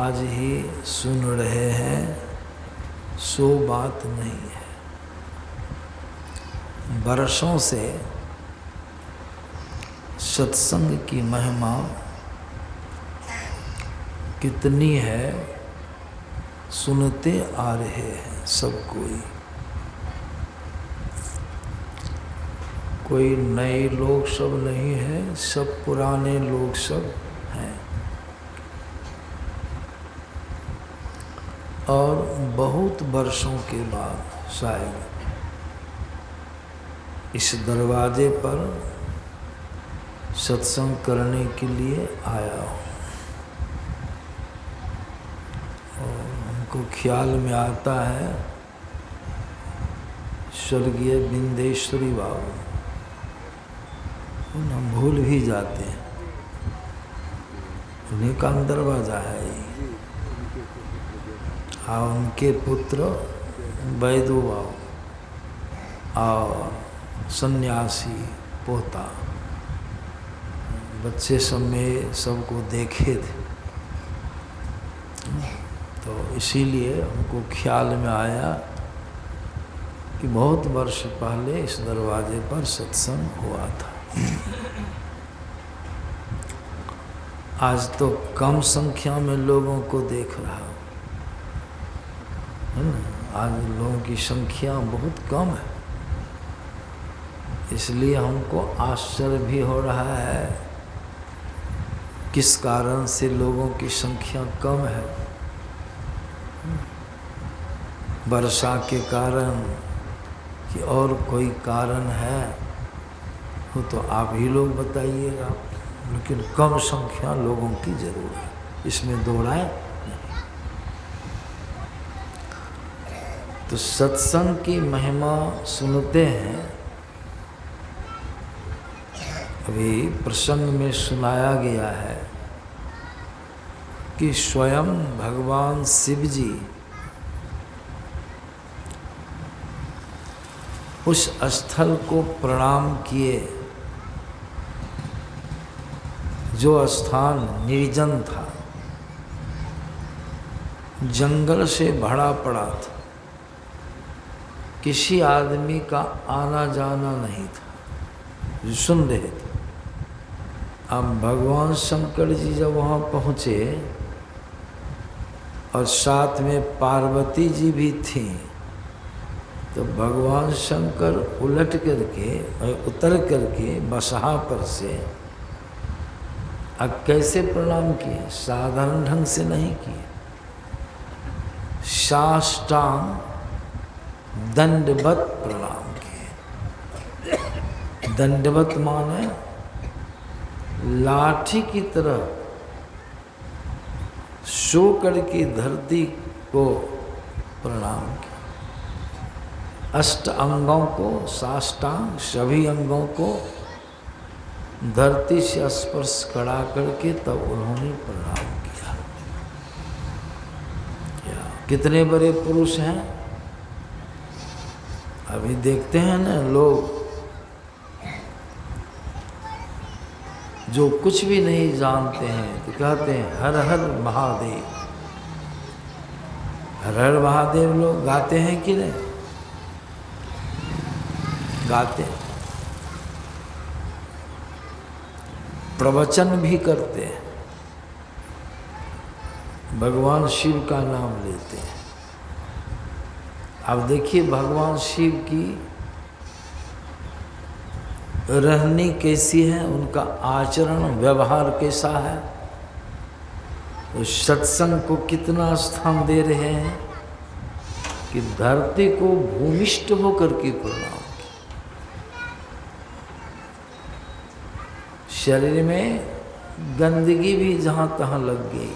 आज ही सुन रहे हैं सो बात नहीं है। बरसों से सत्संग की महिमा कितनी है सुनते आ रहे हैं सब कोई नए लोग सब नहीं है, सब पुराने लोग सब हैं। और बहुत वर्षों के बाद शायद इस दरवाजे पर सत्संग करने के लिए आया हूँ। और हमको ख्याल में आता है स्वर्गीय बिंदेश्वरी बाबू, हम भूल भी जाते हैं, उन्हीं का दरवाजा है ये। और उनके पुत्र बैदू बाबू और सन्यासी पोता, बच्चे सब में सबको देखे थे, तो इसीलिए हमको ख्याल में आया कि बहुत वर्ष पहले इस दरवाजे पर सत्संग हुआ था। आज तो कम संख्या में लोगों को देख रहा हूँ, है ना। आज लोगों की संख्या बहुत कम है, इसलिए हमको आश्चर्य भी हो रहा है किस कारण से लोगों की संख्या कम है। वर्षा के कारण कि और कोई कारण है वो तो आप ही लोग बताइएगा, लेकिन कम संख्या लोगों की जरूर है, इसमें दो राय नहीं। तो सत्संग की महिमा सुनते हैं। अभी प्रसंग में सुनाया गया है कि स्वयं भगवान शिव जी उस स्थल को प्रणाम किए जो स्थान निर्जन था, जंगल से भरा पड़ा था, किसी आदमी का आना जाना नहीं था, जो सुन रहे थे। अब भगवान शंकर जी जब वहाँ पहुँचे और साथ में पार्वती जी भी थी, तो भगवान शंकर उलट करके उतर करके बसहा पर से अब कैसे प्रणाम किए? साधारण ढंग से नहीं किए, साष्टांग दंडवत प्रणाम किए। दंडवत माने लाठी की तरह सो करके धरती को प्रणाम किया। अष्ट अंगों को, साष्टांग सभी अंगों को धरती से स्पर्श करा करके तब उन्होंने प्रणाम किया। कितने बड़े पुरुष हैं। अभी देखते हैं ना लोग जो कुछ भी नहीं जानते हैं तो कहते हैं हर हर महादेव। हर हर महादेव लोग गाते हैं कि नहीं? गाते हैं, प्रवचन भी करते हैं, भगवान शिव का नाम लेते हैं। अब देखिए भगवान शिव की रहनी कैसी है, उनका आचरण व्यवहार कैसा है, तो सत्संग को कितना स्थान दे रहे हैं कि धरती को भूमिष्ठ होकर के प्रणाम। शरीर में गंदगी भी जहाँ तहाँ लग गई,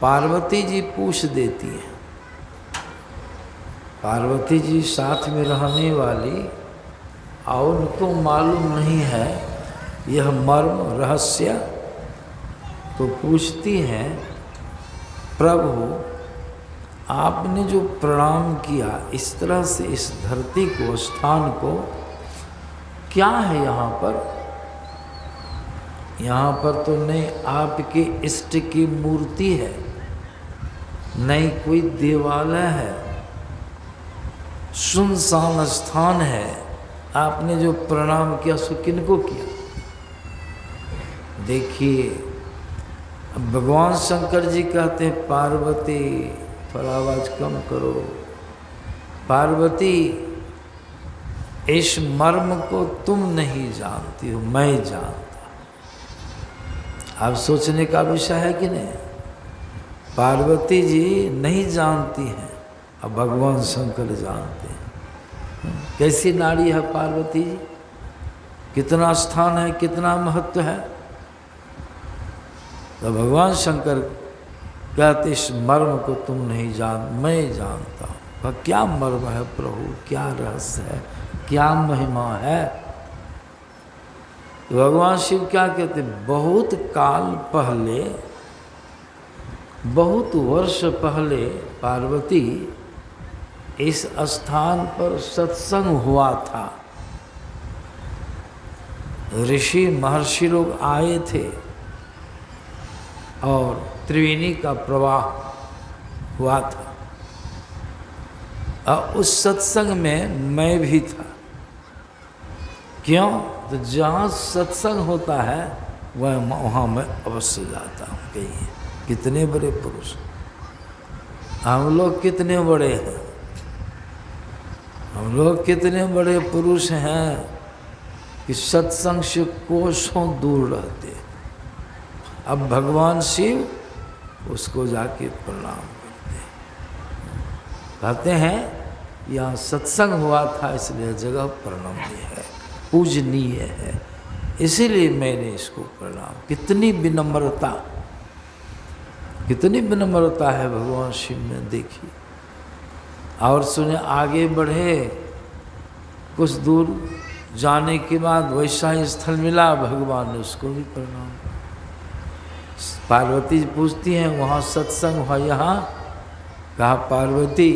पार्वती जी पूछ देती है। पार्वती जी साथ में रहने वाली, और उनको मालूम नहीं है यह मर्म रहस्य, तो पूछती हैं प्रभु आपने जो प्रणाम किया इस तरह से इस धरती को, स्थान को, क्या है यहाँ पर? यहाँ पर तो नहीं आपके इष्ट की मूर्ति है, नहीं कोई देवालय है, सुनसान स्थान है। आपने जो प्रणाम किया सो किनको किया? देखिए भगवान शंकर जी कहते हैं पार्वती, थोड़ा आवाज कम करो, पार्वती इस मर्म को तुम नहीं जानती हो, मैं जानता। अब सोचने का विषय है कि नहीं? पार्वती जी नहीं जानती हैं, अब भगवान शंकर जानते हैं। कैसी नारी है पार्वती जी, कितना स्थान है, कितना महत्व है। तो भगवान शंकर कहते इस मर्म को तुम नहीं जान, मैं जानता हूँ। क्या मर्म है प्रभु, क्या रहस्य है, क्या महिमा है? तो भगवान शिव क्या कहते, बहुत काल पहले, बहुत वर्ष पहले पार्वती इस स्थान पर सत्संग हुआ था। ऋषि महर्षि लोग आए थे और त्रिवेणी का प्रवाह हुआ था। और उस सत्संग में मैं भी था। क्यों? तो जहाँ सत्संग होता है वहाँ मैं अवश्य जाता हूँ। कहिए कितने बड़े पुरुष, हम लोग कितने बड़े हैं, हम लोग कितने बड़े पुरुष हैं कि सत्संग से कोसों दूर रहते हैं। अब भगवान शिव उसको जाके प्रणाम करते हैं, कहते हैं यहाँ सत्संग हुआ था इसलिए जगह प्रणम्य है, पूजनीय है, इसीलिए मैंने इसको प्रणाम। कितनी विनम्रता, कितनी विनम्रता है भगवान शिव में, देखिए। और सुने आगे बढ़े, कुछ दूर जाने के बाद वैसा ही स्थल मिला, भगवान ने उसको भी प्रणाम। पार्वती जी पूछती हैं वहाँ सत्संग हुआ, यहाँ कहा पार्वती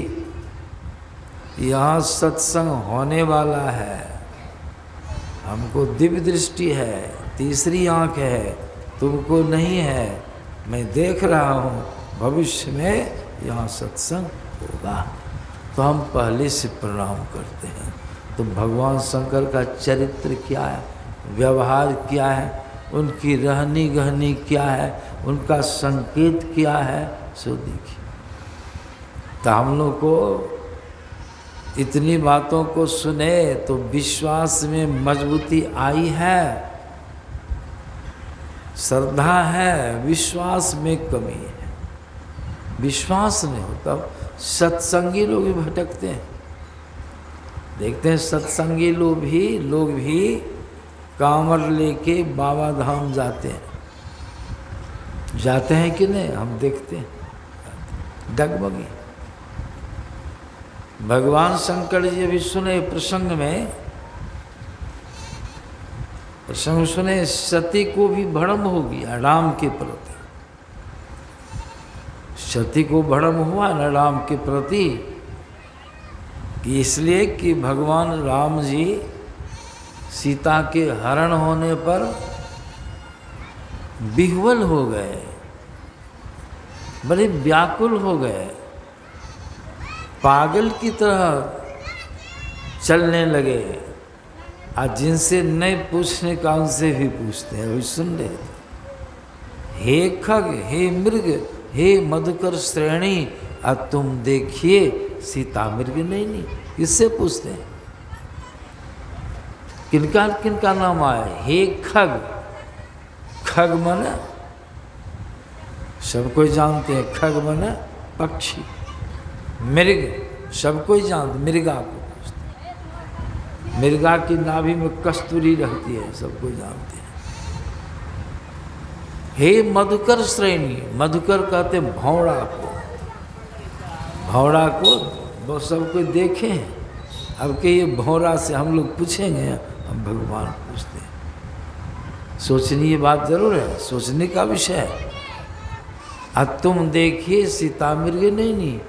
यहाँ सत्संग होने वाला है, हमको दिव्य दृष्टि है, तीसरी आँख है, तुमको नहीं है। मैं देख रहा हूँ भविष्य में यहाँ सत्संग होगा। तो हम पहले से प्रणाम करते हैं। तो भगवान शंकर का चरित्र क्या है, व्यवहार क्या है, उनकी रहनी गहनी क्या है, उनका संकेत क्या है, सो देखिए। तो हम लोग को इतनी बातों को सुने तो विश्वास में मजबूती आई है, श्रद्धा है, विश्वास में कमी है। विश्वास नहीं होता सत्संगी लोग भी भटकते हैं। देखते हैं सत्संगी लोग भी कांवर लेके बाबा धाम जाते हैं कि नहीं? हम देखते हैं डगमगी। भगवान शंकर जी अभी सुने प्रसंग में, प्रसंग सुने, सती को भी भ्रम हो गया राम के प्रति। सती को भ्रम हुआ न राम के प्रति, इसलिए कि भगवान राम जी सीता के हरण होने पर विह्वल हो गए, बड़े व्याकुल हो गए, पागल की तरह चलने लगे। आज जिनसे नहीं पूछने का उनसे भी पूछते हैं, वही सुन रहे थे। हे खग, हे मृग, हे मधुकर श्रेणी, अब तुम देखिए सीता मृग नहीं। किससे पूछते हैं? किनका किनका नाम आया? हे खग, खग माने सब कोई जानते हैं, खग माने पक्षी, मृग सब कोई जानते, मृगा को पूछते। मृगा की नाभि में कस्तूरी रहती है, सब कोई जानते हैं। हे मधुकर श्रेणी, मधुकर कहते भौड़ा को, भौड़ा को वो सब कोई देखे हैं। अब के ये भौरा से हम लोग पूछेंगे, हम भगवान पूछते हैं। सोचनी ये बात जरूर है, सोचने का विषय है। अब तुम देखिए सीता मृग नहीं।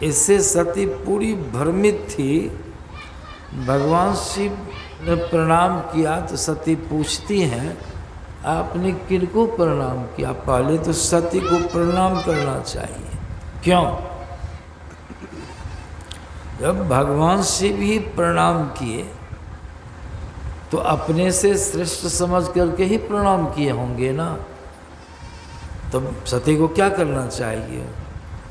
इससे सती पूरी भ्रमित थी। भगवान शिव ने प्रणाम किया तो सती पूछती हैं, आपने किनको प्रणाम किया? पहले तो सती को प्रणाम करना चाहिए। क्यों? जब भगवान शिव ही प्रणाम किए तो अपने से श्रेष्ठ समझ करके ही प्रणाम किए होंगे ना। तो सती को क्या करना चाहिए?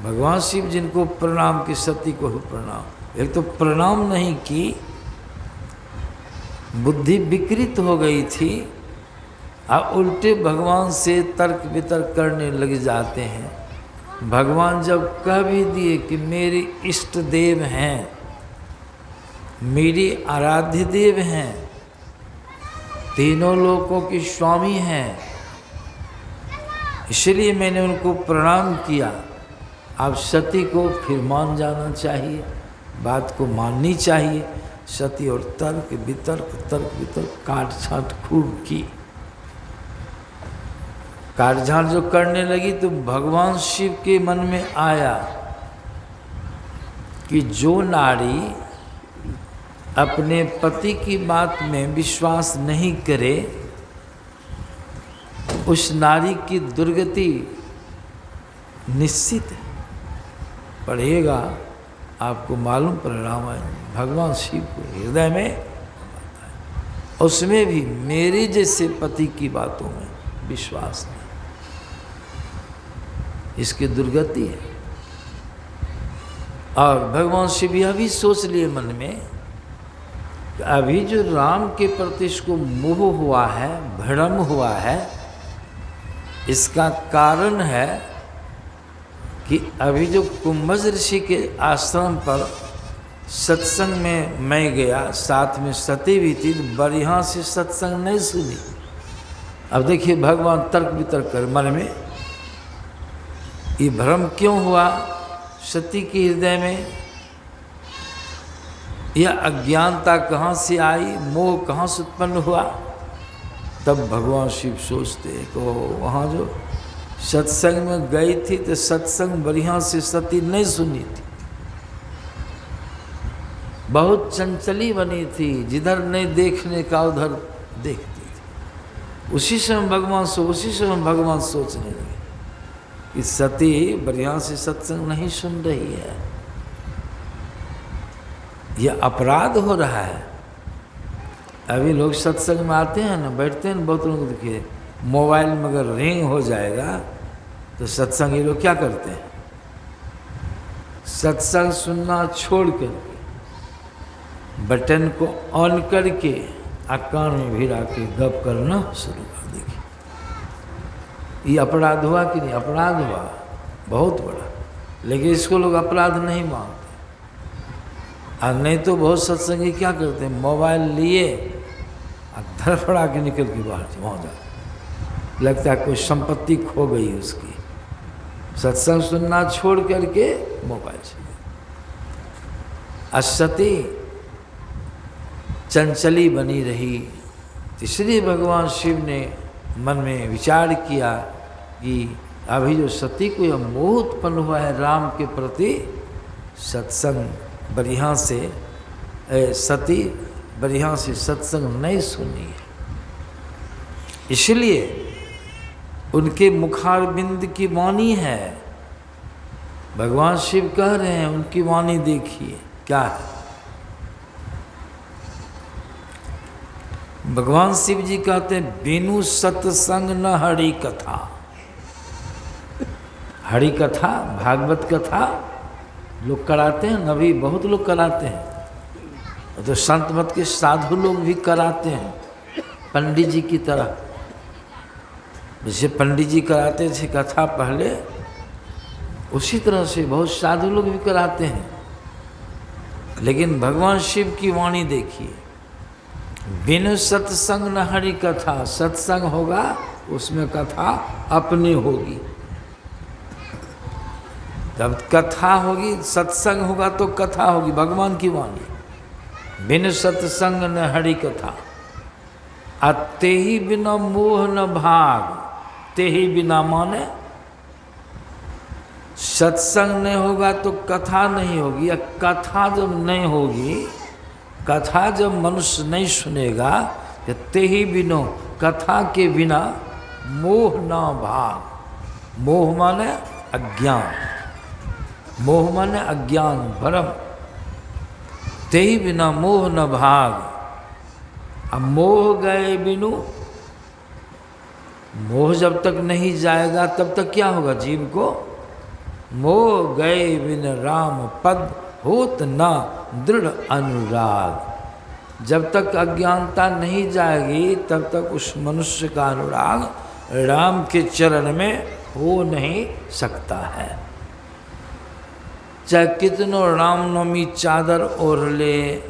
भगवान शिव जिनको प्रणाम की, सती को ही प्रणाम। एक तो प्रणाम नहीं की, बुद्धि विकृत हो गई थी, और उल्टे भगवान से तर्क वितर्क करने लग जाते हैं। भगवान जब कह भी दिए कि मेरे इष्ट देव हैं, मेरी आराध्य देव हैं, तीनों लोकों के स्वामी हैं, इसलिए मैंने उनको प्रणाम किया। अब सती को फिर मान जाना चाहिए, बात को माननी चाहिए। सती और तर्क वितर्क काट छाट खूब की। काटझाट जो करने लगी तो भगवान शिव के मन में आया कि जो नारी अपने पति की बात में विश्वास नहीं करे, उस नारी की दुर्गति निश्चित है। पढ़िएगा, आपको मालूम परिणाम है। भगवान शिव को हृदय में, उसमें भी मेरे जैसे पति की बातों में विश्वास नहीं, इसकी दुर्गति है। और भगवान शिव यह भी सोच लिए मन में कि अभी जो राम के प्रति इसको मोह हुआ है, भ्रम हुआ है, इसका कारण है कि अभी जो कुंभज ऋषि के आश्रम पर सत्संग में मैं गया, साथ में सती भी थी, बढ़िया से सत्संग नहीं सुनी। अब देखिए भगवान तर्क वितर्क कर मन में, ये भ्रम क्यों हुआ सती के हृदय में? यह अज्ञानता कहाँ से आई, मोह कहाँ से उत्पन्न हुआ? तब भगवान शिव सोचते कि वहाँ जो सत्संग में गई थी तो सत्संग बढ़िया से सती नहीं सुनी थी, बहुत चंचली बनी थी, जिधर नहीं देखने का उधर देखती थी। उसी समय भगवान सोचने लगे कि सती बढ़िया से सत्संग नहीं सुन रही है, यह अपराध हो रहा है। अभी लोग सत्संग में आते हैं ना, बैठते हैं, बहुत लोग देखिए मोबाइल में अगर रिंग हो जाएगा तो सत्संग ये लोग क्या करते हैं? सत्संग सुनना छोड़ कर बटन को ऑन करके कान में भिड़ा के गप करना शुरू कर देगी। ये अपराध हुआ कि नहीं? अपराध हुआ, बहुत बड़ा। लेकिन इसको लोग अपराध नहीं मानते। और नहीं तो बहुत सत्संगी क्या करते हैं, मोबाइल लिए और धड़फड़ा के निकल के बाहर वहाँ जा, लगता है कोई संपत्ति खो गई उसकी। सत्संग सुनना छोड़ करके मोबाइल से। सती चंचली बनी रही, इसलिए भगवान शिव ने मन में विचार किया कि अभी जो सती को यह मोह उत्पन्न हुआ है राम के प्रति, सत्संग बढ़िया से सती बढ़िया से सत्संग नहीं सुनी है, इसलिए उनके मुखारबिंद की वाणी है। भगवान शिव कह रहे हैं, उनकी वाणी देखिए क्या है। भगवान शिव जी कहते हैं, बिनु सत्संग न हरि कथा। हरि कथा, भागवत कथा लोग कराते हैं, नबी बहुत लोग कराते हैं, तो संत मत के साधु लोग भी कराते हैं, पंडित जी की तरह। जैसे पंडित जी कराते थे कथा पहले, उसी तरह से बहुत साधु लोग भी कराते हैं। लेकिन भगवान शिव की वाणी देखिए, बिनु सत्संग न हरि कथा। सत्संग होगा उसमें कथा अपनी होगी, जब कथा होगी, सत्संग होगा तो कथा होगी, भगवान की वाणी। बिनु सत्संग न हरि कथा, ते ही बिना मोह न भाग। ते ही बिना माने सत्संग नहीं होगा तो कथा नहीं होगी, या कथा जब नहीं होगी, कथा जब मनुष्य नहीं सुनेगा, ते ही बिनो, कथा के बिना मोह न भाग। मोह माने अज्ञान, मोह माने अज्ञान भरम। तेई बिना मोह न भाग। अब मोह गए बिनु, मोह जब तक नहीं जाएगा तब तक क्या होगा जीव को? मोह गए बिन राम पद होत न दृढ़ अनुराग। जब तक अज्ञानता नहीं जाएगी तब तक उस मनुष्य का अनुराग राम के चरण में हो नहीं सकता है। चाहे कितनों रामनवमी चादर ओढ़ ले,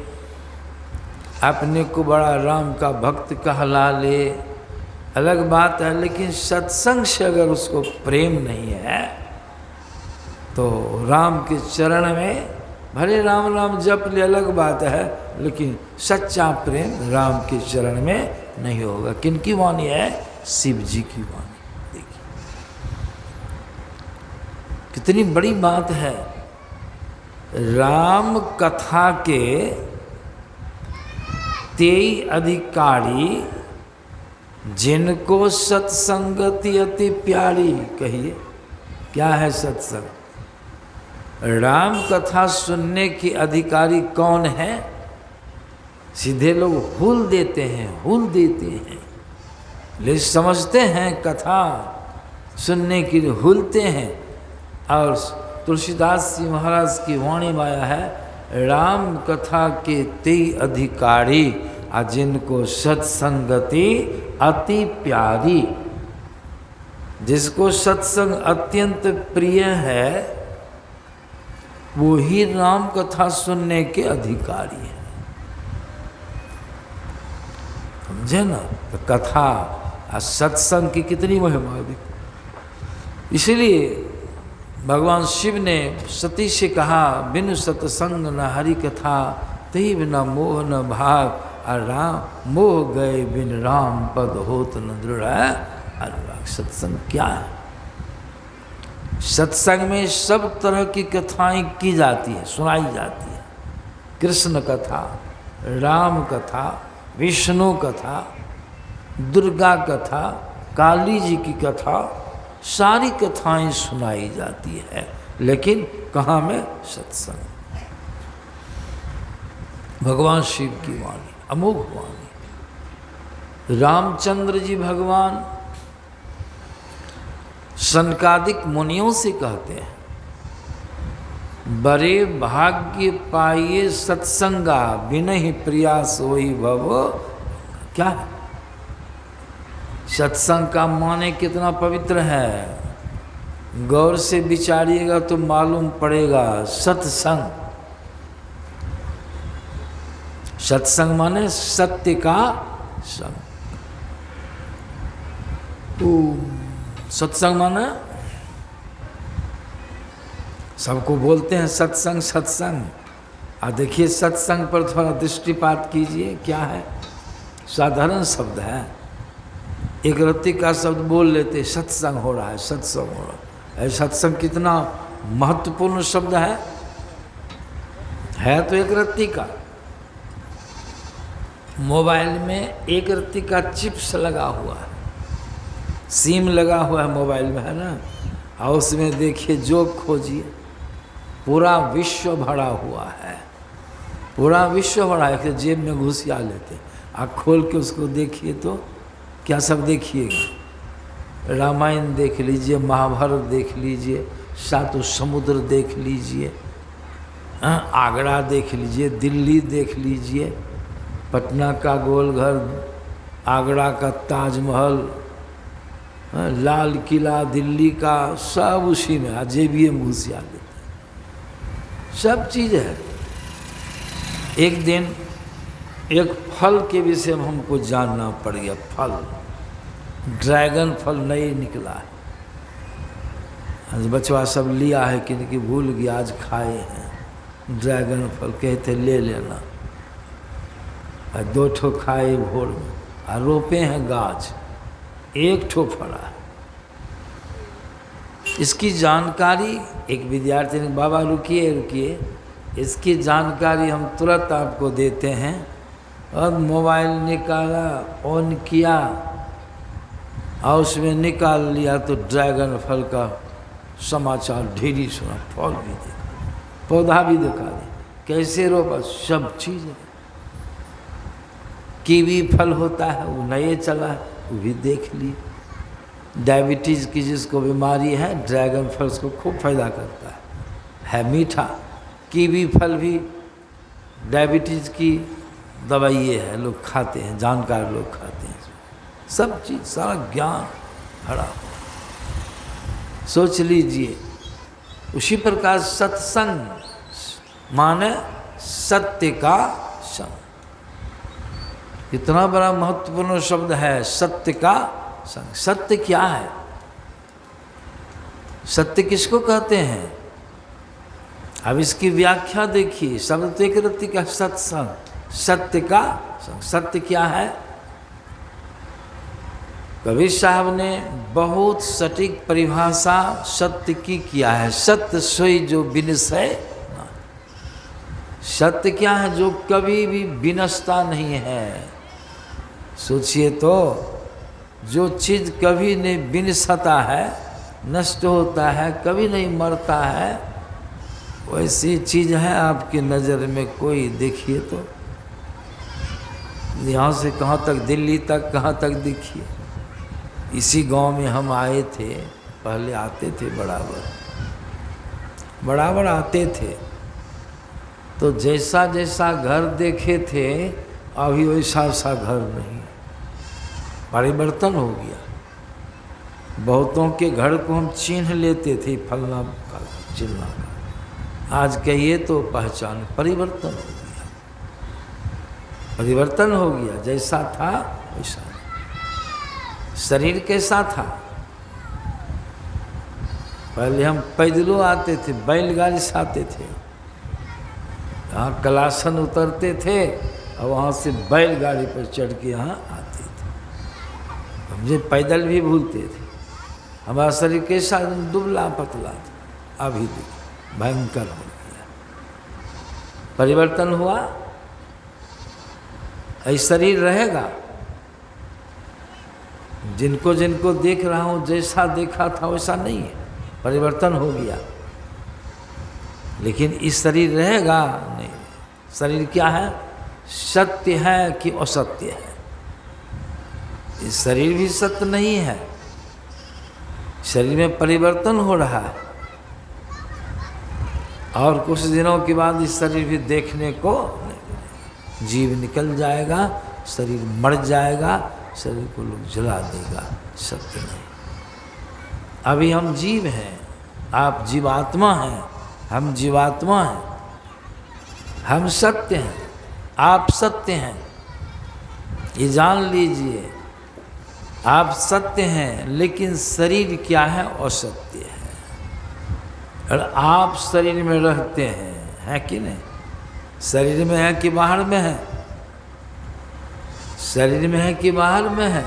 अपने को बड़ा राम का भक्त कहला ले, अलग बात है, लेकिन सत्संग से अगर उसको प्रेम नहीं है तो राम के चरण में भले राम राम जप ले, अलग बात है, लेकिन सच्चा प्रेम राम के चरण में नहीं होगा। किनकी वाणी है? शिव जी की वाणी। देखिए कितनी बड़ी बात है। राम कथा के 23 अधिकारी जिनको सत्संगति अति प्यारी। कहिए क्या है सत्संग? राम कथा सुनने के अधिकारी कौन है? सीधे लोग हुल देते हैं, हुल देते हैं, ले समझते हैं कथा सुनने के लिए हुलते हैं। और तुलसीदास जी महाराज की वाणी में आया है, राम कथा के 23 अधिकारी जिनको सत्संगति अति प्यारी। जिसको सत्संग अत्यंत प्रिय है वो ही राम कथा सुनने के अधिकारी है। समझे ना? तो कथा और सत्संग की कितनी महिमा है। इसलिए भगवान शिव ने सती से कहा, बिन सत्संग न हरि कथा, तही बिना मोह न भाग। और राम मोह गए बिन राम पद होत न दृढ़ अनुराग। सत्संग क्या है? सत्संग में सब तरह की कथाएं की जाती है, सुनाई जाती है। कृष्ण कथा, राम कथा, विष्णु कथा, दुर्गा कथा, काली जी की कथा, सारी कथाएं सुनाई जाती है। लेकिन कहाँ में? सत्संग। भगवान शिव की वाणी, अमोघ वाणी। रामचंद्र जी भगवान सनकादिक मुनियों से कहते हैं, बड़े भाग्य पाइए सत्संगा, बिनहि प्रिया सोई भव। क्या है सत्संग का? माने कितना पवित्र है, गौर से विचारिएगा तो मालूम पड़ेगा। सत्संग, सत्संग माने सत्य का संग। सत्संग माने सबको बोलते हैं सत्संग सत्संग। और देखिए सत्संग पर थोड़ा दृष्टिपात कीजिए, क्या है? साधारण शब्द है, एक रत्ती का शब्द बोल लेते, सत्संग हो रहा है, सत्संग हो रहा है। सत्संग कितना महत्वपूर्ण शब्द है तो एक रत्ती का। मोबाइल में एक रत्ती का चिप्स लगा हुआ है, सिम लगा हुआ है मोबाइल में, है ना? और उसमें देखिए जो खोजिए पूरा विश्व भरा हुआ है, पूरा विश्व भरा है। जेब में घुसिया लेते, आप खोल के उसको देखिए तो क्या सब देखिएगा? रामायण देख लीजिए, महाभारत देख लीजिए, सातों समुद्र देख लीजिए, आगरा देख लीजिए, दिल्ली देख लीजिए, पटना का गोलघर, आगरा का ताजमहल, लाल किला दिल्ली का, सब उसी में जेबीए में घुसिया लेते, सब चीज़ है। एक दिन एक फल के विषय में हमको जानना पड़ गया। फल, ड्रैगन फल नहीं निकला है। आज बचवा सब लिया है कि भूल गया, आज खाए हैं ड्रैगन फल, कहते ले लेना। 2 ठो खाए भोर में, और रोपे हैं गाछ, 1 ठो फड़ा है। इसकी जानकारी एक विद्यार्थी ने, बाबा रुकिए रुकिए, इसकी जानकारी हम तुरंत आपको देते हैं। और मोबाइल निकाला, ऑन किया, और उसमें निकाल लिया तो ड्रैगन फल का समाचार ढेरी सुना, फल भी देखा, पौधा भी दिखा दे, कैसे रोपा, सब चीज़। कीवी फल होता है वो नए चला है, वो भी देख लिए। डायबिटीज़ की जिसको बीमारी है ड्रैगन फल उसको खूब फायदा करता है मीठा। कीवी फल भी डायबिटीज़ की दवाई है, लोग खाते हैं, जानकार लोग खाते हैं। सब चीज़ सारा ज्ञान भरा, सोच लीजिए। उसी प्रकार सत्संग माने सत्य का संग, कितना बड़ा महत्वपूर्ण शब्द है सत्य का संग। सत्य क्या है? सत्य किसको कहते हैं? अब इसकी व्याख्या देखिए। शब्द तो एक रत्ती का सत्संग, सत्य का संग। सत्य क्या है? कबीर साहब ने बहुत सटीक परिभाषा सत्य की किया है। सत्य सोई जो विनश्य ना। सत्य क्या है? जो कभी भी विनश्ता नहीं है। सोचिए तो, जो चीज़ कभी नहीं विनश्ता है, नष्ट होता है, कभी नहीं मरता है, वैसी चीज़ है आपकी नज़र में कोई? देखिए तो, यहाँ से कहाँ तक, दिल्ली तक, कहाँ तक देखिए। इसी गांव में हम आए थे, पहले आते थे बराबर आते थे, तो जैसा जैसा घर देखे थे अभी वैसा सा घर नहीं, परिवर्तन हो गया। बहुतों के घर को हम चिन्ह लेते थे, फलना का चिन्ह का, आज कहिए तो पहचान, परिवर्तन हो गया, परिवर्तन हो गया। जैसा था वैसा। शरीर कैसा था? पहले हम पैदलों आते थे, बैलगाड़ी से आते थे, यहाँ कलासन उतरते थे और वहाँ से बैलगाड़ी पर चढ़ के यहाँ आते थे। मुझे पैदल भी भूलते थे। हमारा शरीर कैसा, दुबला पतला था, अभी देखिए भयंकर हो गया। परिवर्तन हुआ। ऐसा शरीर रहेगा? जिनको जिनको देख रहा हूँ जैसा देखा था वैसा नहीं है, परिवर्तन हो गया। लेकिन इस शरीर रहेगा नहीं। शरीर क्या है? सत्य है कि असत्य है? इस शरीर भी सत्य नहीं है, शरीर में परिवर्तन हो रहा है। और कुछ दिनों के बाद इस शरीर भी देखने को नहीं, जीव निकल जाएगा, शरीर मर जाएगा, शरीर को लोग जला देगा। सत्य नहीं। अभी हम जीव हैं, आप जीवात्मा हैं, हम जीवात्मा हैं। हम सत्य हैं, आप सत्य हैं, ये जान लीजिए। आप सत्य हैं, लेकिन शरीर क्या है? असत्य है। और आप शरीर में रहते हैं, है कि नहीं? शरीर में है कि बाहर में है? शरीर में है कि बाहर में है?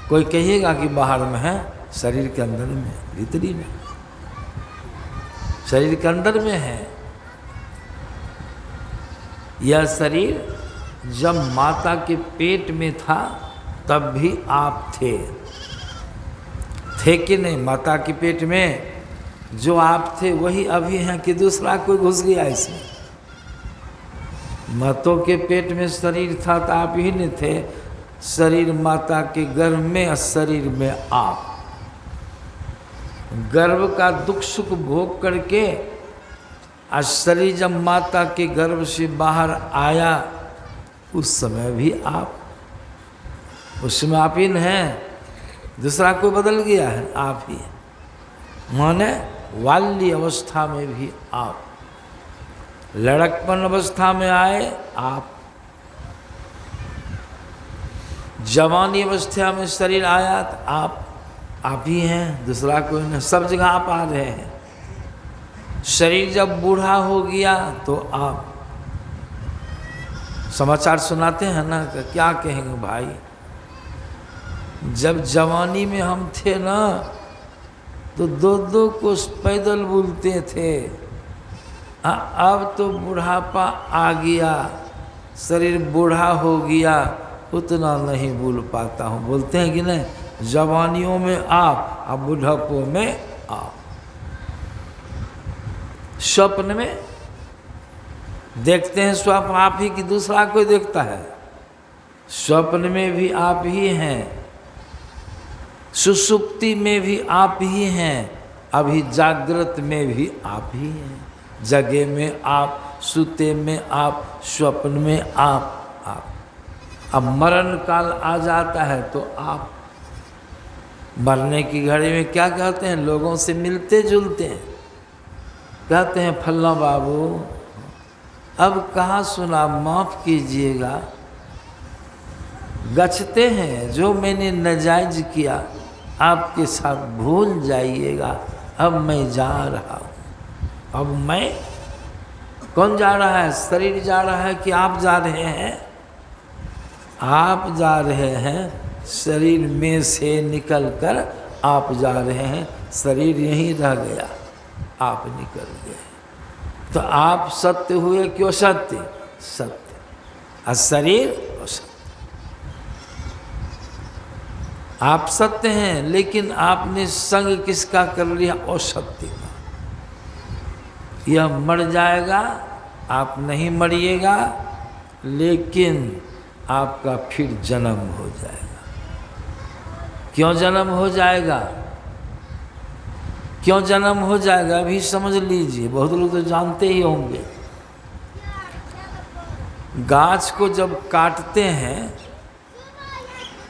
कोई कहिएगा कि बाहर में है, शरीर के अंदर में, भीतरी में, शरीर के अंदर में है। यह शरीर जब माता के पेट में था तब भी आप थे कि नहीं? माता के पेट में जो आप थे वही अभी हैं कि दूसरा कोई घुस गया इसमें? माता के पेट में शरीर था तो आप ही नहीं थे। शरीर माता के गर्भ में और शरीर में आप। गर्भ का दुख सुख भोग करके आज शरीर जब माता के गर्भ से बाहर आया उस समय भी आप, उसमें आप ही हैं, दूसरा कोई बदल गया है? आप ही माने बाल्य अवस्था में भी आप, लड़कपन अवस्था में आए आप, जवानी अवस्था में शरीर आया तो आप ही हैं, दूसरा कोई नहीं। सब जगह आप आ रहे हैं। शरीर जब बूढ़ा हो गया तो आप, समाचार सुनाते हैं ना, क्या कहेंगे भाई, जब जवानी में हम थे ना तो 2-2 कोस पैदल बुलते थे। अब तो बुढ़ापा आ गया, शरीर बूढ़ा हो गया, उतना नहीं बोल पाता हूँ। बोलते हैं कि नहीं? जवानियों में आप और बुढ़ापो में आप। स्वप्न में देखते हैं स्वप्न आप ही कि दूसरा कोई देखता है? स्वप्न में भी आप ही हैं, सुषुप्ति में भी आप ही हैं, अभी जागृत में भी आप ही हैं। जगे में आप, सुते में आप, स्वप्न में आप। अब मरण काल आ जाता है तो आप मरने की घड़ी में क्या कहते हैं? लोगों से मिलते जुलते हैं, कहते हैं फल्ला बाबू अब कहाँ सुना, माफ़ कीजिएगा, गछते हैं जो मैंने नाजायज किया आपके साथ भूल जाइएगा, अब मैं जा रहा हूँ। अब मैं, कौन जा रहा है? शरीर जा रहा है कि आप जा रहे हैं? आप जा रहे हैं, शरीर में से निकलकर आप जा रहे हैं, शरीर यहीं रह गया, आप निकल गए। तो आप सत्य हुए क्यों? सत्य सत्य, और शरीर असत्य। आप सत्य हैं लेकिन आपने संग किसका कर लिया? असत्य का। यह मर जाएगा, आप नहीं मरिएगा, लेकिन आपका फिर जन्म हो जाएगा। क्यों जन्म हो जाएगा? क्यों जन्म हो जाएगा अभी समझ लीजिए, बहुत लोग तो जानते ही होंगे। गाछ को जब काटते हैं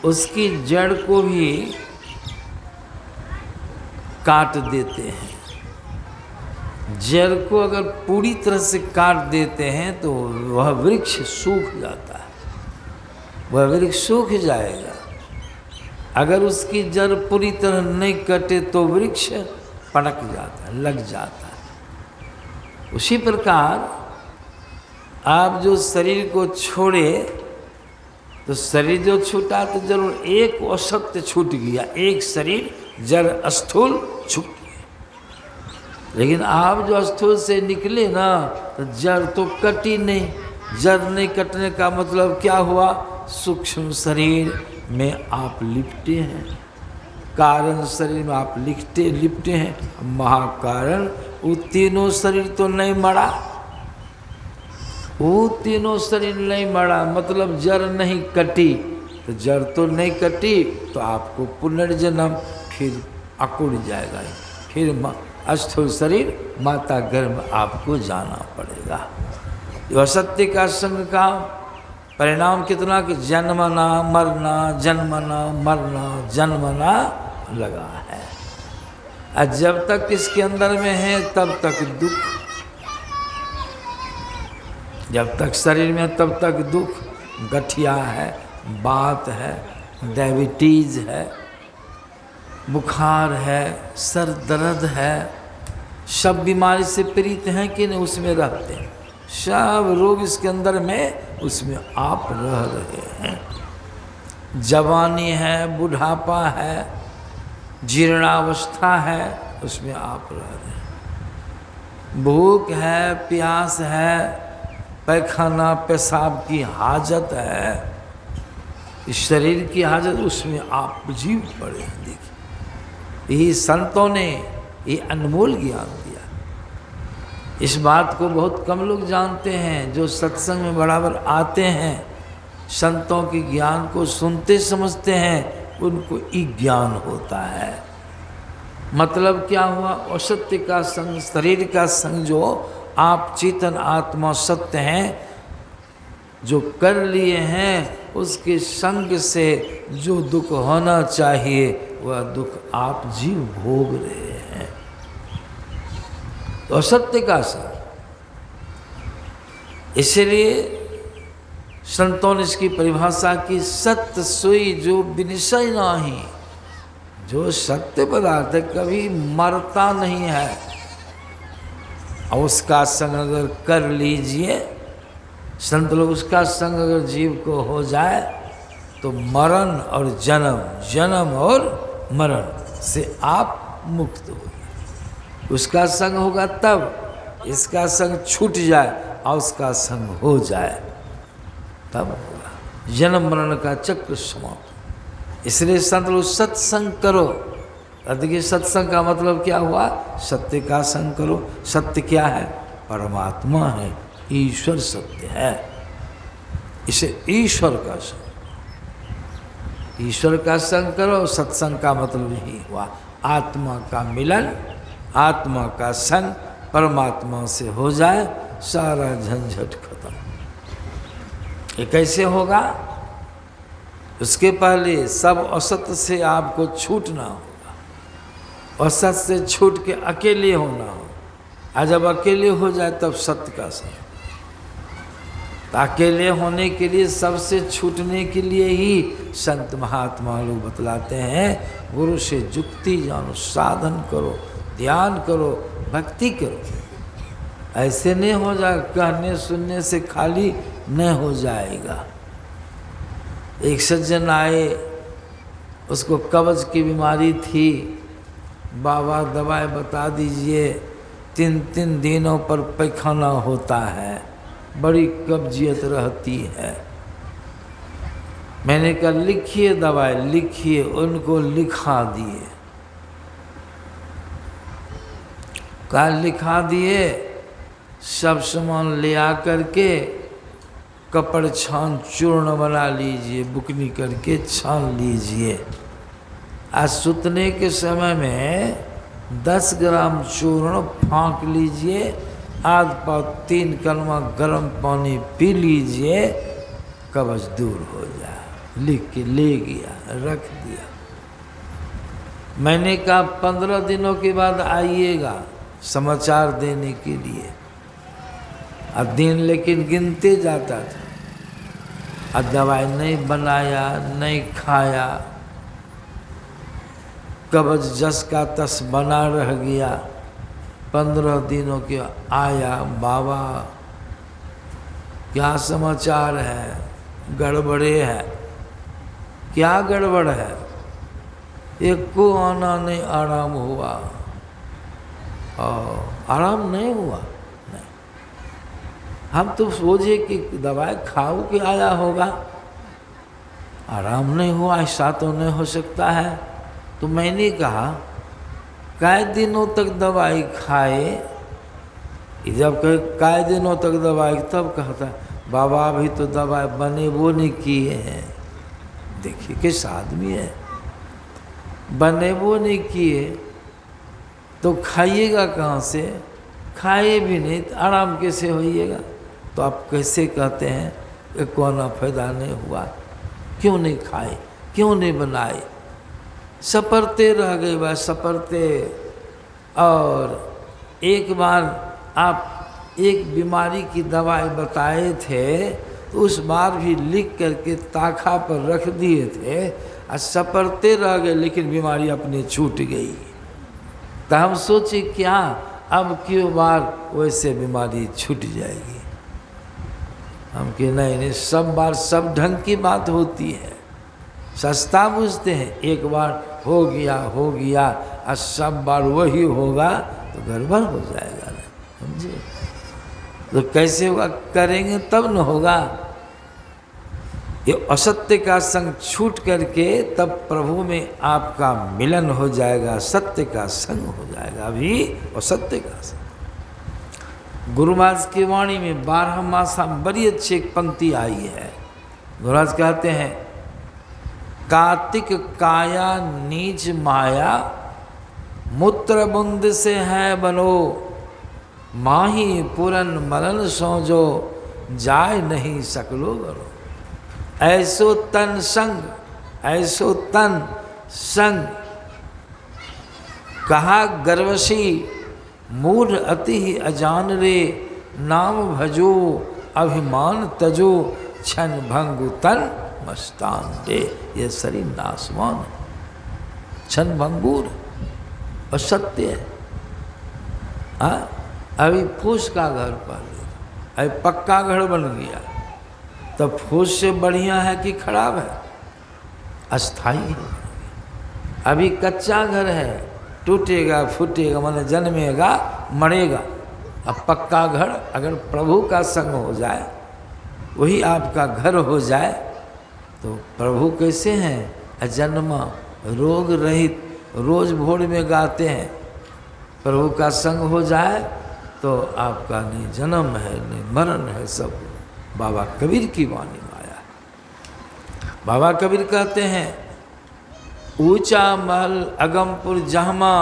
उसकी जड़ को भी काट देते हैं। जड़ को अगर पूरी तरह से काट देते हैं तो वह वृक्ष सूख जाता है, वह वृक्ष सूख जाएगा। अगर उसकी जड़ पूरी तरह नहीं कटे तो वृक्ष पनक जाता है, लग जाता है। उसी प्रकार आप जो शरीर को छोड़े तो शरीर जो छूटा तो जरूर एक असत्य छूट गया, एक शरीर जड़ स्थूल छूट गया। लेकिन आप जो स्थूल से निकले ना तो जड़ तो कटी नहीं। जड़ नहीं कटने का मतलब क्या हुआ? सूक्ष्म शरीर में आप लिपटे हैं, कारण शरीर में आप लिपटे हैं, महाकारण। वो तीनों शरीर तो नहीं मरा, वो तीनों शरीर नहीं मरा, मतलब जड़ नहीं कटी। तो जड़ तो नहीं कटी तो आपको पुनर्जन्म फिर अकुड़ जाएगा, फिर स्थूल शरीर माता गर्भ आपको जाना पड़ेगा। यह सत्य का संग का परिणाम कितना कि जन्मना मरना, जन्मना मरना, जन्मना लगा है। और जब तक इसके अंदर में है तब तक दुख, जब तक शरीर में तब तक दुख। गठिया है, बात है, डायबिटीज है, बुखार है, सर दर्द है, सब बीमारी से पीड़ित हैं कि नहीं? उसमें रहते हैं सब रोग, इसके अंदर में उसमें आप रह रहे हैं। जवानी है, बुढ़ापा है, जीर्णावस्था है, उसमें आप रह रहे हैं। भूख है, प्यास है, पैखाना पेशाब की हाजत है, इस शरीर की हाजत, उसमें आप जीव पड़े हैं। देखिए यही संतों ने ये अनमोल ज्ञान दिया। इस बात को बहुत कम लोग जानते हैं। जो सत्संग में बराबर आते हैं, संतों के ज्ञान को सुनते समझते हैं, उनको ये ज्ञान होता है। मतलब क्या हुआ? असत्य का संग, शरीर का संग जो आप चेतन आत्मा सत्य हैं जो कर लिए हैं, उसके संग से जो दुख होना चाहिए वह दुख आप जीव भोग रहे हैं। तो असत्य का संग, इसलिए संतों ने इसकी परिभाषा की, सत्य सोई जो विनिश्चय नहीं। जो सत्य पदार्थ कभी मरता नहीं है, और उसका संग अगर कर लीजिए, संत लोग उसका संग अगर जीव को हो जाए तो मरण और जन्म, जन्म और मरण से आप मुक्त हो। उसका संग होगा तब, इसका संग छूट जाए और उसका संग हो जाए तब होगा। जन्म मरण का चक्र समाप्त। इसलिए संत लोग सत्संग करो। देखिए सत्संग का मतलब क्या हुआ? सत्य का संग करो। सत्य क्या है? परमात्मा है, ईश्वर सत्य है। इसे ईश्वर का संग, ईश्वर का संग करो। सत्संग का मतलब यही हुआ, आत्मा का मिलन, आत्मा का संग, परमात्मा से हो जाए, सारा झंझट खत्म। ये कैसे होगा? उसके पहले सब असत से आपको छूटना होगा। असत से छूट के अकेले होना हो, और जब अकेले हो जाए तब सत्य का संग। तो अकेले होने के लिए, सबसे छूटने के लिए ही संत महात्मा लोग बतलाते हैं, गुरु से जुक्ति जानो, साधन करो, ध्यान करो, भक्ति करो। ऐसे नहीं हो जाए, कहने सुनने से खाली नहीं हो जाएगा। एक सज्जन आए, उसको कब्ज की बीमारी थी। बाबा दवाई बता दीजिए, 3 दिनों पर पैखाना होता है, बड़ी कब्जियत रहती है। मैंने कहा लिखिए दवाई, लिखिए। उनको लिखा दिए, कहा लिखा दिए। सब सामान ले आ करके कपड़ छान चूर्ण बना लीजिए, बुकनी करके छान लीजिए। आज सुतने के समय में 10 ग्राम चूर्ण फाँक लीजिए, आध पाव 3 कलमा गर्म पानी पी लीजिए, कब्ज दूर हो जाए। लिख के ले गया, रख दिया। मैंने कहा 15 दिनों के बाद आइएगा समाचार देने के लिए। अब दिन लेकिन गिनते जाता था, अब दवाई नहीं बनाया, नहीं खाया, कब्ज जस का तस बना रह गया। 15 दिनों के आया, बाबा क्या समाचार है? गड़बड़े है। क्या गड़बड़ है? एक को आना नहीं, आराम हुआ। आराम नहीं हुआ? नहीं। हम तो सोचे कि दवाई खाओ के आया होगा, आराम नहीं हुआ। ऐसा तो नहीं हो सकता है। तो मैंने कहा कई दिनों तक दवाई खाए? जब कहे कई दिनों तक दवाई, तब कहता बाबा अभी तो दवाई बने वो नहीं किए हैं। देखिए किस आदमी है, बने वो नहीं किए तो खाइएगा कहाँ से? खाए भी नहीं तो आराम कैसे होइएगा? तो आप कैसे कहते हैं कि कोई फायदा नहीं हुआ? क्यों नहीं खाए, क्यों नहीं बनाए? सपरते रह गए, बस सपरते। और एक बार आप एक बीमारी की दवाई बताए थे, तो उस बार भी लिख करके ताखा पर रख दिए थे, और सपरते रह गए, लेकिन बीमारी अपनी छूट गई। तो हम सोचे क्या अब क्यों बार वैसे बीमारी छूट जाएगी? हम कि नहीं, सब बार सब ढंग की बात होती है। सस्ता बुझते हैं, एक बार हो गया, और सब बार वही होगा तो गड़बड़ हो जाएगा ना, समझे? तो कैसे होगा? करेंगे तब न होगा। ये असत्य का संग छूट करके तब प्रभु में आपका मिलन हो जाएगा, सत्य का संग हो जाएगा। अभी असत्य का संग। गुरु महाराज की वाणी में 12 मासा बड़ी अच्छी एक पंक्ति आई है। गुरु महाराज कहते हैं, कार्तिक काया नीच माया, मूत्र बुंद से है बनो, माही पुरन मलन सोजो, जाय नहीं सकलो बनो। ऐसो तन संग, ऐसो तन संग, कहा गर्वसी मूढ़ अति ही अजान रे, नाम भजो अभिमान तजो, क्षण भंगु तन मस्तान दे। ये शरीर नासवान है, क्षण भंगुर और सत्य है। अभी फूस का घर पहले, अभी पक्का घर बन गया, तो फूस से बढ़िया है कि खराब है? अस्थाई है। अभी कच्चा घर है, टूटेगा फूटेगा, माने जन्मेगा मरेगा। अब पक्का घर अगर प्रभु का संग हो जाए, वही आपका घर हो जाए, तो प्रभु कैसे हैं? अजन्मा रोग रहित रोज भोर में गाते हैं, प्रभु का संग हो जाए तो आपका नहीं जन्म है नहीं मरण है, सब बाबा कबीर की वाणी माया है। बाबा कबीर कहते हैं ऊंचा महल अगमपुर जहमा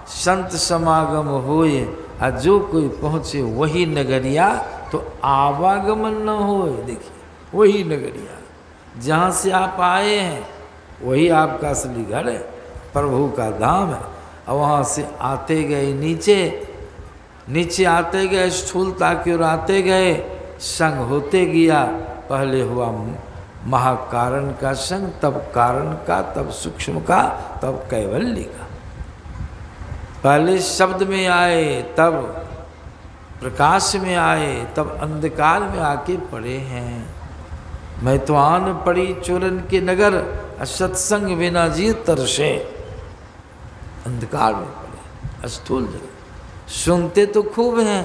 संत समागम होए, और जो कोई पहुँचे वही नगरिया तो आवागमन न होए। देखिए वही नगरिया जहाँ से आप आए हैं वही आपका असली घर है, प्रभु का धाम है। और वहाँ से आते गए नीचे आते गए स्थूलता की ओर आते गए, संग होते गया। पहले हुआ महाकारण का संग, तब कारण का, तब सूक्ष्म का, तब कैवल्य का। पहले शब्द में आए, तब प्रकाश में आए, तब अंधकार में आके पड़े हैं। मैं तो आन पड़ी चोरन के नगर, असत्संग बिना जी तरसे। अंधकार में पड़े, स्थूल जगह। सुनते तो खूब हैं,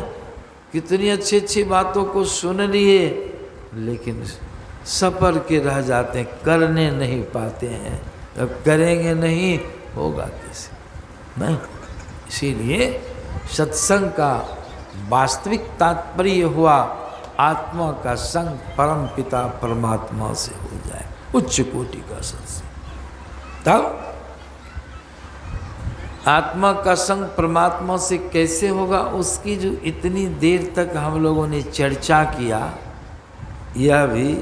कितनी अच्छी अच्छी बातों को सुन लिए, लेकिन सपर के रह जाते हैं, करने नहीं पाते हैं। अब करेंगे नहीं होगा कैसे? नहीं। इसीलिए सत्संग का वास्तविक तात्पर्य हुआ आत्मा का संग परम पिता परमात्मा से हो जाए, उच्च कोटि का सत्संग। तब आत्मा का संग परमात्मा से कैसे होगा, उसकी जो इतनी देर तक हम लोगों ने चर्चा किया, यह भी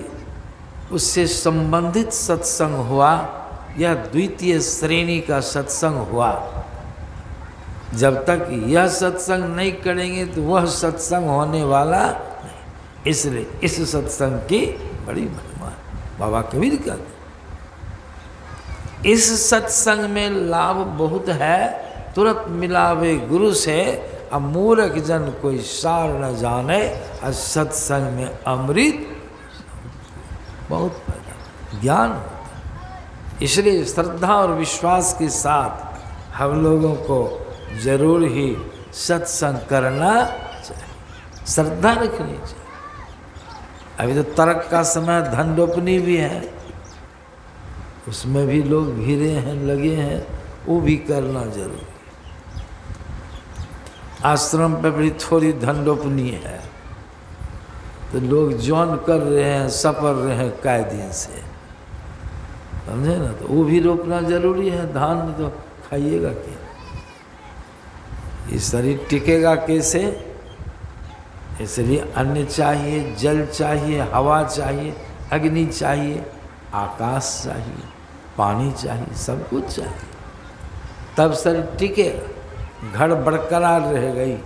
उससे संबंधित सत्संग हुआ, यह द्वितीय श्रेणी का सत्संग हुआ। जब तक यह सत्संग नहीं करेंगे तो वह सत्संग होने वाला नहीं। इसलिए इस सत्संग की बड़ी महिमा है। बाबा कबीर कहते इस सत्संग में लाभ बहुत है, तुरंत मिलावे गुरु से, अब मूर्ख जन कोई सार न जाने, और सत्संग में अमृत बहुत फायदा ज्ञान होता है। इसलिए श्रद्धा और विश्वास के साथ हम लोगों को जरूर ही सत्संग करना चाहिए, श्रद्धा रखनी चाहिए। अभी तो तर्क का समय, धन भी है, उसमें भी लोग भिड़े हैं, लगे हैं, वो भी करना जरूरी। आश्रम पे भी थोड़ी धन है, तो लोग जौन कर रहे हैं, सपर रहे हैं कई दिन से, समझे ना? तो वो भी रोकना जरूरी है। धान तो खाइएगा क्या? ये शरीर टिकेगा कैसे? इसलिए अन्न चाहिए, जल चाहिए, हवा चाहिए, अग्नि चाहिए, आकाश चाहिए, पानी चाहिए, सब कुछ चाहिए, तब शरीर टिकेगा। घर बरकरार रह गई,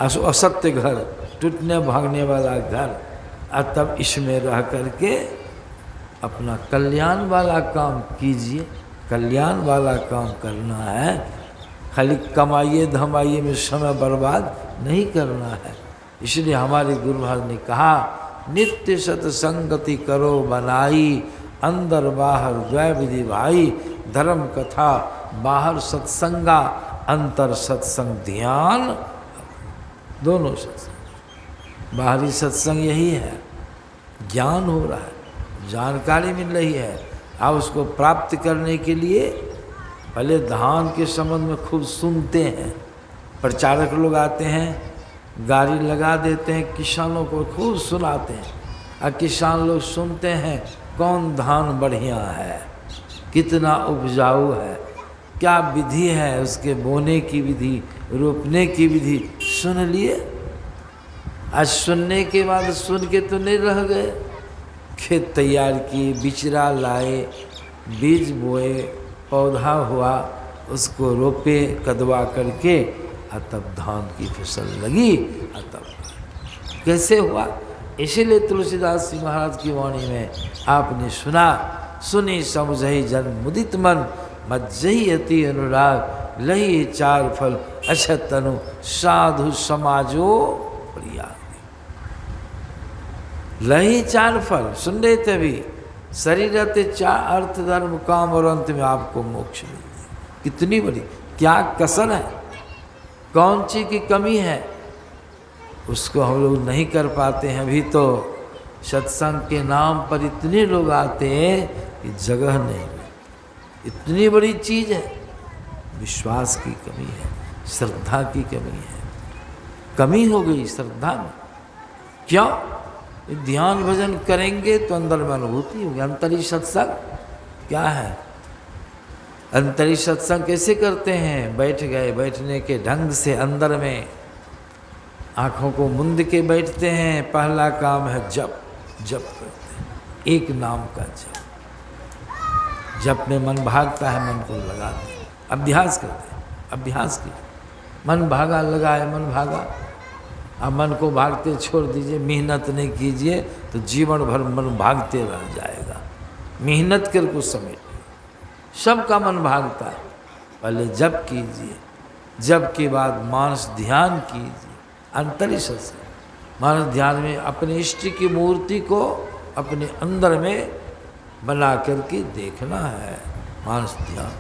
असत्य घर, टूटने भागने वाला घर, और तब इसमें रह करके अपना कल्याण वाला काम कीजिए। कल्याण वाला काम करना है, खाली कमाइए धमाइए में समय बर्बाद नहीं करना है। इसलिए हमारे गुरु महाराज ने कहा नित्य सत्संगति करो बनाई, अंदर बाहर द्वै विधि भाई, धर्म कथा बाहर सत्संगा, अंतर सत्संग ध्यान। दोनों सत्संग, बाहरी सत्संग यही है, ज्ञान हो रहा है, जानकारी मिल रही है। आप उसको प्राप्त करने के लिए पहले धान के संबंध में खूब सुनते हैं, प्रचारक लोग आते हैं, गाड़ी लगा देते हैं, किसानों को खूब सुनाते हैं, और किसान लोग सुनते हैं कौन धान बढ़िया है, कितना उपजाऊ है, क्या विधि है उसके बोने की विधि, रोपने की विधि, सुन लिए। आज सुनने के बाद सुन के तो नहीं रह गए, खेत तैयार किए, बिचरा लाए, बीज बोए, पौधा हुआ, उसको रोपे कदवा करके, और तब धान की फसल लगी, और तब कैसे हुआ। इसीलिए तुलसीदास जी महाराज की वाणी में आपने सुना, सुनी समझई जन मुदित मन, मज्जही अति अनुराग, लही चार फल अछत तनु, साधु समाजो प्रिया। लही चार फल सुन रहे थे अभी, शरीर रहते चार, अर्थ धर्म काम और अंत में आपको मोक्ष मिल जाए। कितनी बड़ी क्या कसर है, कौन चीज की कमी है, उसको हम लोग नहीं कर पाते हैं। अभी तो सत्संग के नाम पर इतने लोग आते हैं कि जगह नहीं मिलती। इतनी बड़ी चीज़ है, विश्वास की कमी है, श्रद्धा की कमी है। कमी हो गई श्रद्धा में। क्यों? ध्यान भजन करेंगे तो अंदर में अनुभूति होगी। अंतरी सत्संग क्या है? अंतरी सत्संग कैसे करते हैं? बैठ गए, बैठने के ढंग से अंदर में आँखों को मूंद के बैठते हैं। पहला काम है जप। जप करते हैं, एक नाम का जप। जप में मन भागता है, मन को लगाते हैं, अभ्यास करते हैं। अभ्यास की मन भागा, लगाए, मन भागा। अब मन को भागते छोड़ दीजिए, मेहनत नहीं कीजिए तो जीवन भर मन भागते रह जाएगा। मेहनत कर कुछ समय सबका मन भागता है। पहले जप कीजिए, जप के बाद मानस ध्यान कीजिए। अंतरी सत्संग मानस ध्यान में अपने इष्ट की मूर्ति को अपने अंदर में बना करके देखना है। मानस ध्यान,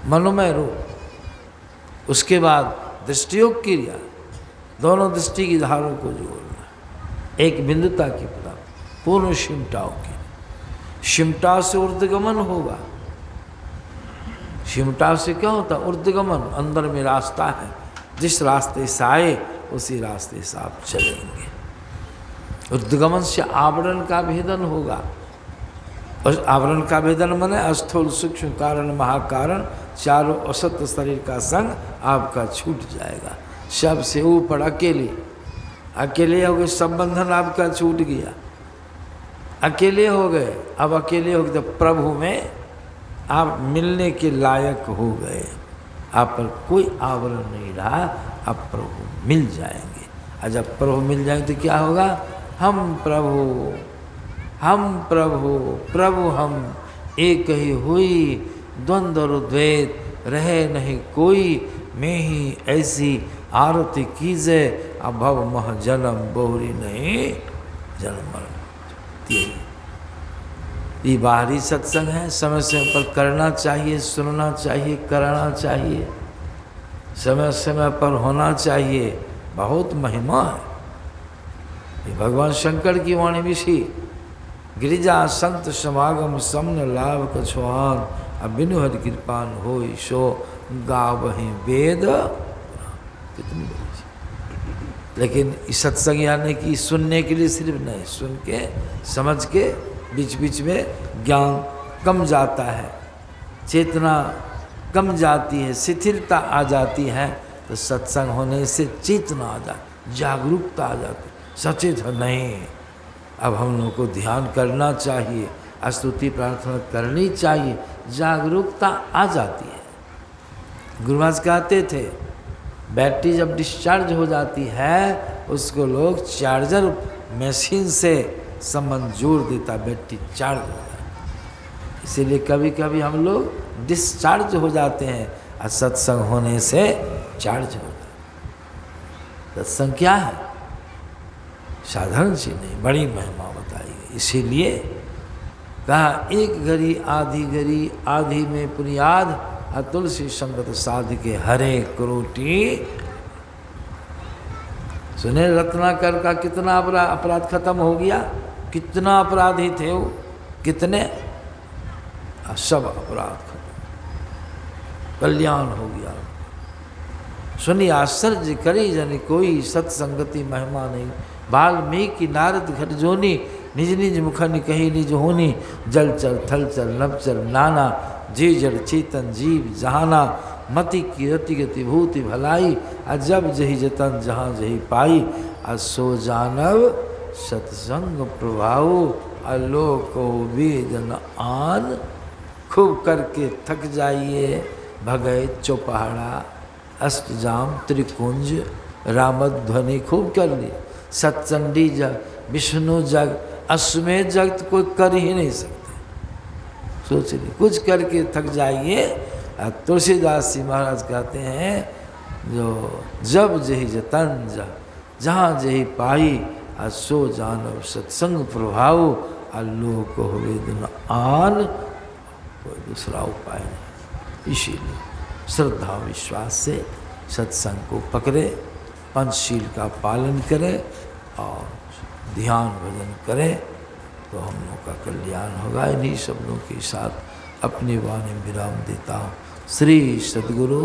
मनोमय रूप। उसके बाद दृष्टियोग क्रिया, दोनों दृष्टि की धारों को जोड़ना। एक बिंदुता की प्राप्ति, पूर्ण शिमटाओ की। शिमटा से ऊर्ध्वगमन होगा। शिमटा से क्या होता? ऊर्ध्वगमन। अंदर में रास्ता है, जिस रास्ते से आए उसी रास्ते से आप चलेंगे। ऊर्ध्वगमन से आवरण का भेदन होगा। और आवरण का भेदन माने स्थूल सूक्ष्म कारण महाकारण चारों असत शरीर का संग आपका छूट जाएगा। सबसे ऊपर अकेले, अकेले हो गए, सब बंधन आपका छूट गया। अकेले हो गए, अब अकेले हो गए तो प्रभु में आप मिलने के लायक हो गए। आप पर कोई आवरण नहीं रहा, अब प्रभु मिल जाएंगे। और जब प्रभु मिल जाएंगे तो क्या होगा? हम प्रभु, हम प्रभु, प्रभु हम एक ही हुई, द्वंद्व द्वैत रहे नहीं कोई। मैं ही ऐसी आरती कीजे, अभव मह जन्म बहुरी नहीं जन्म। ये बाहरी सत्संग है, समय समय पर करना चाहिए, सुनना चाहिए, कराना चाहिए, समय समय पर होना चाहिए। बहुत महिमा है। ये भगवान शंकर की वाणी विषी, गिरिजा संत समागम समन लाभ कछुआन, अब बिनु हरि कृपान हो सो गावहि वेद। कितनी बड़ी चीज। लेकिन इस सत्संग यानी कि सुनने के लिए सिर्फ नहीं, सुन के समझ के बीच बीच में ज्ञान कम जाता है, चेतना कम जाती है, शिथिलता आ जाती है। तो सत्संग होने से चेतना आ जाती, जागरूकता आ जाती। सचेत नहीं, अब हम लोगों को ध्यान करना चाहिए, स्तुति प्रार्थना करनी चाहिए, जागरूकता आ जाती है। गुरु महाराज कहते थे बैटरी जब डिस्चार्ज हो जाती है उसको लोग चार्जर मशीन से संबंध जोड़ देता, बैटरी चार्ज हो जाती। इसीलिए कभी कभी हम लोग डिस्चार्ज हो जाते हैं और सत्संग होने से चार्ज हो जाते। सत्संग क्या है? साधारण सी नहीं, बड़ी महिमा बताई गई। इसीलिए कहा एक घड़ी आधी घड़ी, आधी में पुनियाद, तुलसी संगत साध के हरे करोटी। सुने रत्नाकर का कितना अपराध खत्म हो गया, कितना अपराधी थे वो, कितने, सब अपराध खत्म, कल्याण हो गया। सुनिए आश्चर्य करी जन कोई, सत्संगति महिमा नहीं। वाल्मीकि नारद घट जोनी, निज निज मुखन कही निज होनी। जलचर थलचर नवचर नाना, जी जड़ चेतन जीव जहाना। मति की रति गति भूति भलाई, अजब जही जतन जहाँ जही पाई। असो जानव सत्संग प्रभाव, अलोको वेदन आन। खूब करके थक जाइए, भगय चौपहाड़ा, अष्टजाम त्रिकुंज, रामध्वनि खूब कर ली। सत्चंडी जग, विष्णु जग, अश्वमेध जग तो कोई कर ही नहीं सकते। सोच ली, कुछ करके थक जाइए। तुलसीदास जी महाराज कहते हैं जो जब जही जतन जहाँ जही पाई, सो जानव सत्संग प्रभाव। लोक वेदन आन, कोई दूसरा उपाय नहीं। इसीलिए श्रद्धा विश्वास से सत्संग को पकड़े, पंचशील का पालन करें और ध्यान भजन करें तो हम लोग का कल्याण होगा। इन्हीं शब्दों के साथ अपनी वाणी विराम देता हूँ। श्री सद्गुरु